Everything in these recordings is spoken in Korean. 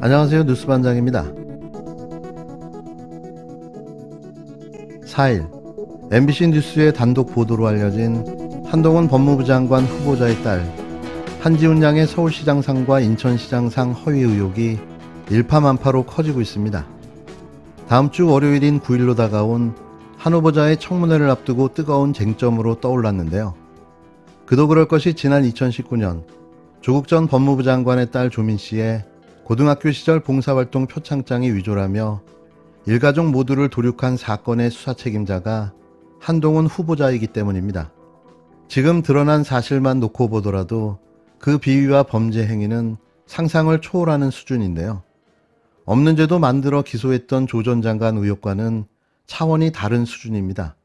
안녕하세요. 뉴스반장입니다. 4일 MBC 뉴스의 단독 보도로 알려진 한동훈 법무부 장관 후보자의 딸 한지훈 양의 서울시장상과 인천시장상 허위 의혹이 일파만파로 커지고 있습니다. 다음 주 월요일인 9일로 다가온 한 후보자의 청문회를 앞두고 뜨거운 쟁점으로 떠올랐는데요. 그도 그럴 것이 지난 2019년 조국 전 법무부 장관의 딸 조민 씨의 고등학교 시절 봉사활동 표창장이 위조라며 일가족 모두를 도륙한 사건의 수사 책임자가 한동훈 후보자이기 때문입니다. 지금 드러난 사실만 놓고 보더라도 그 비위와 범죄 행위는 상상을 초월하는 수준인데요. 없는 죄도 만들어 기소했던 조 전 장관 의혹과는 차원이 다른 수준입니다.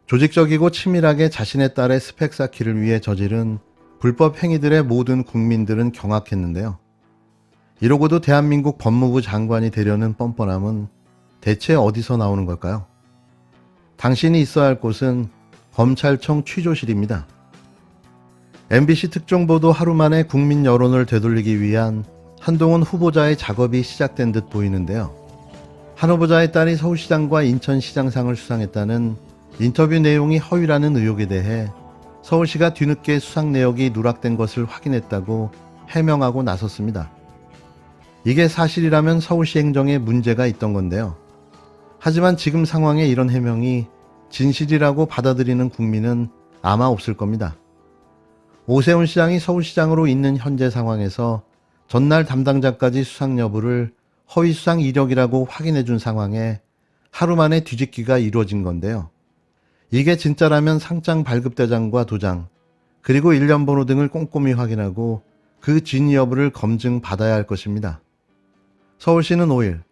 조직적이고 치밀하게 자신의 딸의 스펙 쌓기를 위해 저지른 불법 행위들의 모든 국민들은 경악했는데요. 이러고도 대한민국 법무부 장관이 되려는 뻔뻔함은 대체 어디서 나오는 걸까요? 당신이 있어야 할 곳은 검찰청 취조실입니다. MBC 특종보도 하루 만에 국민 여론을 되돌리기 위한 한동훈 후보자의 작업이 시작된 듯 보이는데요. 한 후보자의 딸이 서울시장과 인천시장상을 수상했다는 인터뷰 내용이 허위라는 의혹에 대해 서울시가 뒤늦게 수상 내역이 누락된 것을 확인했다고 해명하고 나섰습니다. 이게 사실이라면 서울시 행정에 문제가 있던 건데요. 하지만 지금 상황에 이런 해명이 진실이라고 받아들이는 국민은 아마 없을 겁니다. 오세훈 시장이 서울시장으로 있는 현재 상황에서 전날 담당자까지 수상 여부를 허위 수상 이력이라고 확인해 준 상황에 하루 만에 뒤집기가 이루어진 건데요. 이게 진짜라면 상장 발급대장과 도장, 그리고 일련 번호 등을 꼼꼼히 확인하고 그 진위 여부를 검증받아야 할 것입니다. 서울시는 5일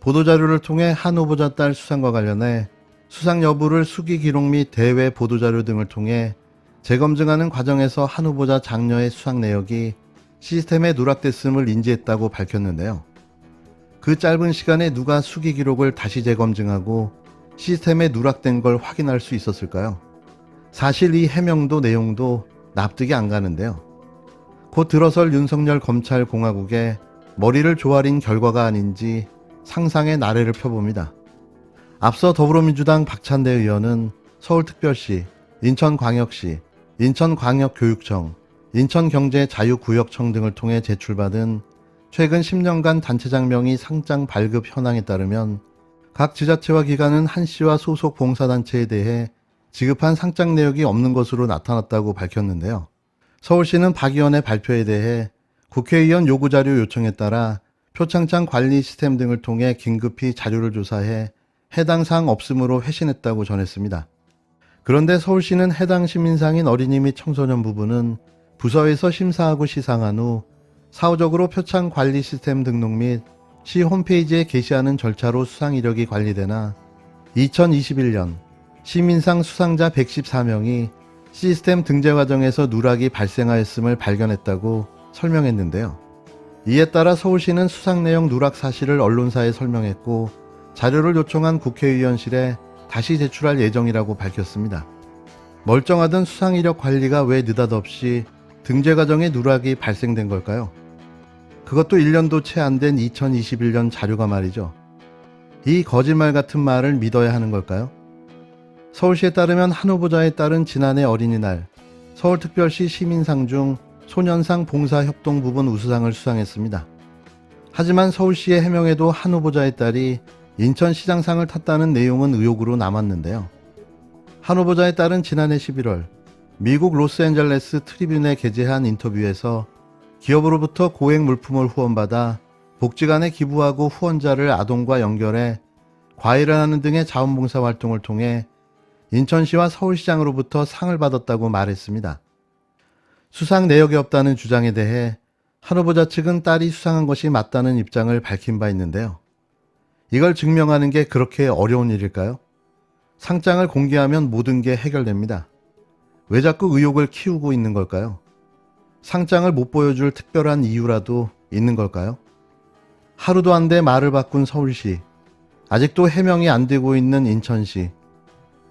보도자료를 통해 한 후보자 딸 수상과 관련해 수상 여부를 수기 기록 및 대외 보도자료 등을 통해 재검증하는 과정에서 한 후보자 장녀의 수상 내역이 시스템에 누락됐음을 인지했다고 밝혔는데요. 그 짧은 시간에 누가 수기 기록을 다시 재검증하고 시스템에 누락된 걸 확인할 수 있었을까요? 사실 이 해명도 내용도 납득이 안 가는데요. 곧 들어설 윤석열 검찰공화국에 머리를 조아린 결과가 아닌지 상상의 나래를 펴봅니다. 앞서 더불어민주당 박찬대 의원은 서울특별시, 인천광역시, 인천광역교육청, 인천경제자유구역청 등을 통해 제출받은 최근 10년간 단체장 명의 상장 발급 현황에 따르면 각 지자체와 기관은 한 씨와 소속 봉사단체에 대해 지급한 상장 내역이 없는 것으로 나타났다고 밝혔는데요. 서울시는 박 의원의 발표에 대해 국회의원 요구자료 요청에 따라 표창장 관리 시스템 등을 통해 긴급히 자료를 조사해 해당 사항 없음으로 회신했다고 전했습니다. 그런데 서울시는 해당 시민상인 어린이 및 청소년 부분은 부서에서 심사하고 시상한 후 사후적으로 표창 관리 시스템 등록 및 시 홈페이지에 게시하는 절차로 수상 이력이 관리되나 2021년 시민상 수상자 114명이 시스템 등재 과정에서 누락이 발생하였음을 발견했다고 설명했는데요. 이에 따라 서울시는 수상 내용 누락 사실을 언론사에 설명했고 자료를 요청한 국회의원실에 다시 제출할 예정이라고 밝혔습니다. 멀쩡하던 수상 이력 관리가 왜 느닷없이 등재 과정에 누락이 발생된 걸까요? 그것도 1년도 채 안 된 2021년 자료가 말이죠. 이 거짓말 같은 말을 믿어야 하는 걸까요? 서울시에 따르면 한 후보자에 따른 지난해 어린이날 서울특별시 시민상 중 소년상 봉사협동 부분 우수상을 수상했습니다. 하지만 서울시의 해명에도 한 후보자의 딸이 인천시장상을 탔다는 내용은 의혹으로 남았는데요. 한 후보자의 딸은 지난해 11월 미국 로스앤젤레스 트리뷴에 게재한 인터뷰에서 기업으로부터 고액 물품을 후원받아 복지관에 기부하고 후원자를 아동과 연결해 과외를 하는 등의 자원봉사 활동을 통해 인천시와 서울시장으로부터 상을 받았다고 말했습니다. 수상 내역이 없다는 주장에 대해 한 후보자 측은 딸이 수상한 것이 맞다는 입장을 밝힌 바 있는데요. 이걸 증명하는 게 그렇게 어려운 일일까요? 상장을 공개하면 모든 게 해결됩니다. 왜 자꾸 의혹을 키우고 있는 걸까요? 상장을 못 보여줄 특별한 이유라도 있는 걸까요? 하루도 안 돼 말을 바꾼 서울시, 아직도 해명이 안 되고 있는 인천시.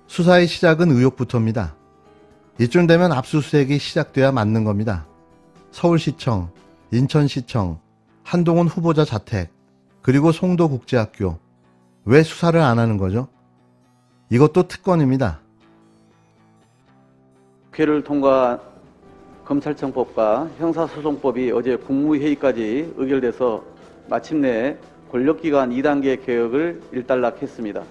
수사의 시작은 의혹부터입니다. 이쯤 되면 압수수색이 시작돼야 맞는 겁니다. 서울시청, 인천시청, 한동훈 후보자 자택, 그리고 송도국제학교. 왜 수사를 안 하는 거죠? 이것도 특권입니다. 국회를 통과한 검찰청법과 형사소송법이 어제 국무회의까지 의결돼서 마침내 권력기관 2단계 개혁을 일단락했습니다.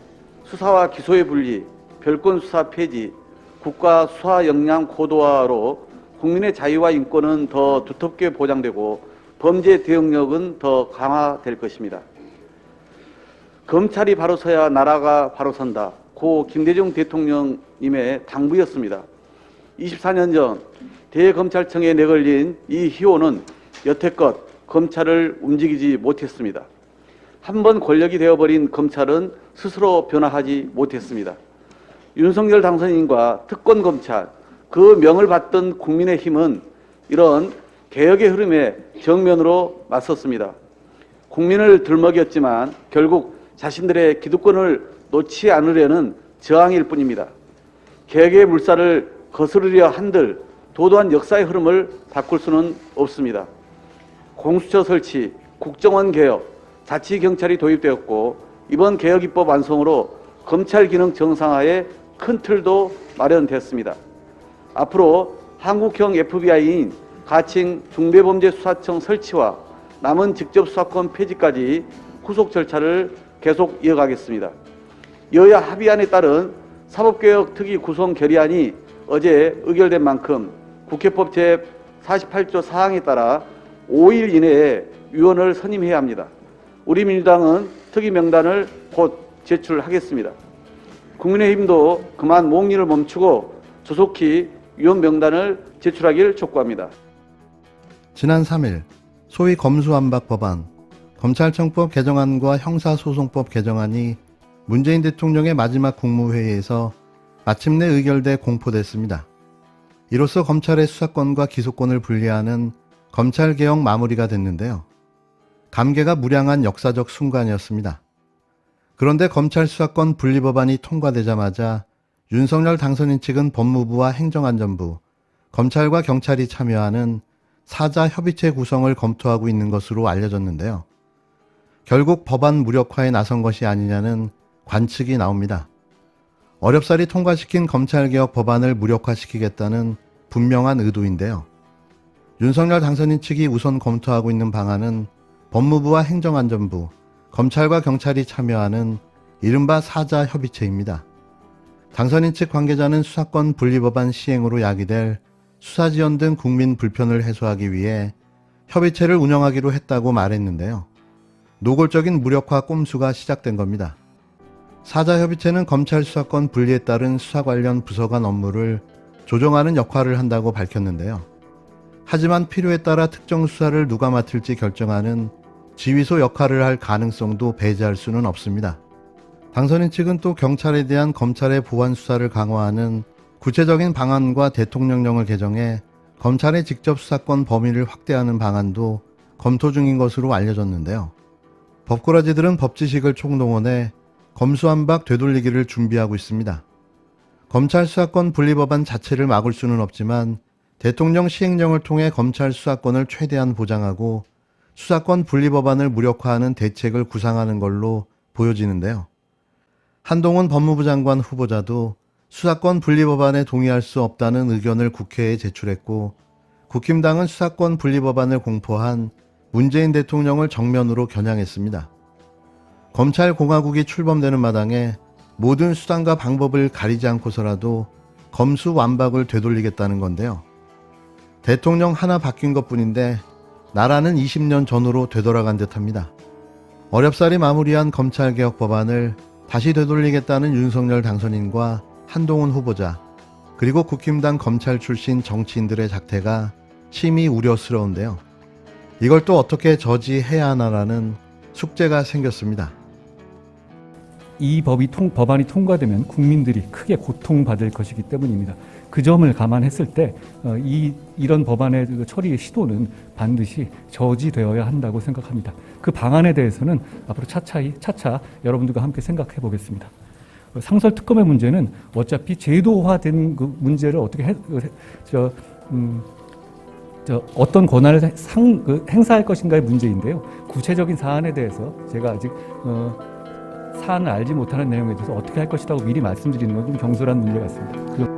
수사와 기소의 분리, 별건 수사 폐지, 국가 수사 역량 고도화로 국민의 자유와 인권은 더 두텁게 보장되고 범죄 대응력은 더 강화될 것입니다. 검찰이 바로 서야 나라가 바로 선다. 고 김대중 대통령님의 당부였습니다. 24년 전 대검찰청에 내걸린 이 희호는 여태껏 검찰을 움직이지 못했습니다. 한 번 권력이 되어버린 검찰은 스스로 변화하지 못했습니다. 윤석열 당선인과 특권검찰, 그 명을 받던 국민의힘은 이런 개혁의 흐름에 정면으로 맞섰습니다. 국민을 들먹였지만 결국 자신들의 기득권을 놓지 않으려는 저항일 뿐입니다. 개혁의 물살을 거스르려 한들 도도한 역사의 흐름을 바꿀 수는 없습니다. 공수처 설치, 국정원 개혁, 자치경찰이 도입되었고 이번 개혁입법 완성으로 검찰 기능 정상화에 큰 틀도 마련됐습니다. 앞으로 한국형 FBI인 가칭 중대범죄수사청 설치와 남은 직접 수사권 폐지까지 후속 절차를 계속 이어가겠습니다. 여야 합의안에 따른 사법개혁 특위 구성 결의안이 어제 의결된 만큼 국회법 제48조 사항에 따라 5일 이내에 위원을 선임해야 합니다. 우리 민주당은 특위 명단을 곧 제출하겠습니다. 국민의힘도 그만 몽리를 멈추고 조속히 위원 명단을 제출하길 촉구합니다. 지난 3일 소위 검수완박 법안, 검찰청법 개정안과 형사소송법 개정안이 문재인 대통령의 마지막 국무회의에서 마침내 의결돼 공포됐습니다. 이로써 검찰의 수사권과 기소권을 분리하는 검찰개혁 마무리가 됐는데요. 감개가 무량한 역사적 순간이었습니다. 그런데 검찰 수사권 분리 법안이 통과되자마자 윤석열 당선인 측은 법무부와 행정안전부, 검찰과 경찰이 참여하는 사자 협의체 구성을 검토하고 있는 것으로 알려졌는데요. 결국 법안 무력화에 나선 것이 아니냐는 관측이 나옵니다. 어렵사리 통과시킨 검찰개혁 법안을 무력화시키겠다는 분명한 의도인데요. 윤석열 당선인 측이 우선 검토하고 있는 방안은 법무부와 행정안전부, 검찰과 경찰이 참여하는 이른바 사자 협의체입니다. 당선인 측 관계자는 수사권 분리법안 시행으로 야기될 수사지원 등 국민 불편을 해소하기 위해 협의체를 운영하기로 했다고 말했는데요. 노골적인 무력화 꼼수가 시작된 겁니다. 사자협의체는 검찰 수사권 분리에 따른 수사 관련 부서 간 업무를 조정하는 역할을 한다고 밝혔는데요. 하지만 필요에 따라 특정 수사를 누가 맡을지 결정하는 지휘소 역할을 할 가능성도 배제할 수는 없습니다. 당선인 측은 또 경찰에 대한 검찰의 보안 수사를 강화하는 구체적인 방안과 대통령령을 개정해 검찰의 직접 수사권 범위를 확대하는 방안도 검토 중인 것으로 알려졌는데요. 법꾸라지들은 법지식을 총동원해 검수완박 되돌리기를 준비하고 있습니다. 검찰 수사권 분리법안 자체를 막을 수는 없지만 대통령 시행령을 통해 검찰 수사권을 최대한 보장하고 수사권 분리법안을 무력화하는 대책을 구상하는 걸로 보여지는데요. 한동훈 법무부 장관 후보자도 수사권 분리법안에 동의할 수 없다는 의견을 국회에 제출했고 국힘당은 수사권 분리법안을 공포한 문재인 대통령을 정면으로 겨냥했습니다. 검찰공화국이 출범되는 마당에 모든 수단과 방법을 가리지 않고서라도 검수완박을 되돌리겠다는 건데요. 대통령 하나 바뀐 것뿐인데 나라는 20년 전으로 되돌아간 듯합니다. 어렵사리 마무리한 검찰개혁 법안을 다시 되돌리겠다는 윤석열 당선인과 한동훈 후보자, 그리고 국힘당 검찰 출신 정치인들의 작태가 심히 우려스러운데요. 이걸 또 어떻게 저지해야 하나라는 숙제가 생겼습니다. 이 법안이 통과되면 국민들이 크게 고통받을 것이기 때문입니다. 그 점을 감안했을 때 이런 법안의 처리의 시도는 반드시 저지되어야 한다고 생각합니다. 그 방안에 대해서는 앞으로 차차 여러분들과 함께 생각해 보겠습니다. 상설특검의 문제는 어차피 제도화된 그 문제를 어떻게 어떤 권한을 행사할 것인가의 문제인데요. 구체적인 사안에 대해서 제가 아직 사안을 알지 못하는 내용에 대해서 어떻게 할 것이라고 미리 말씀드리는 건 좀 경솔한 문제 같습니다.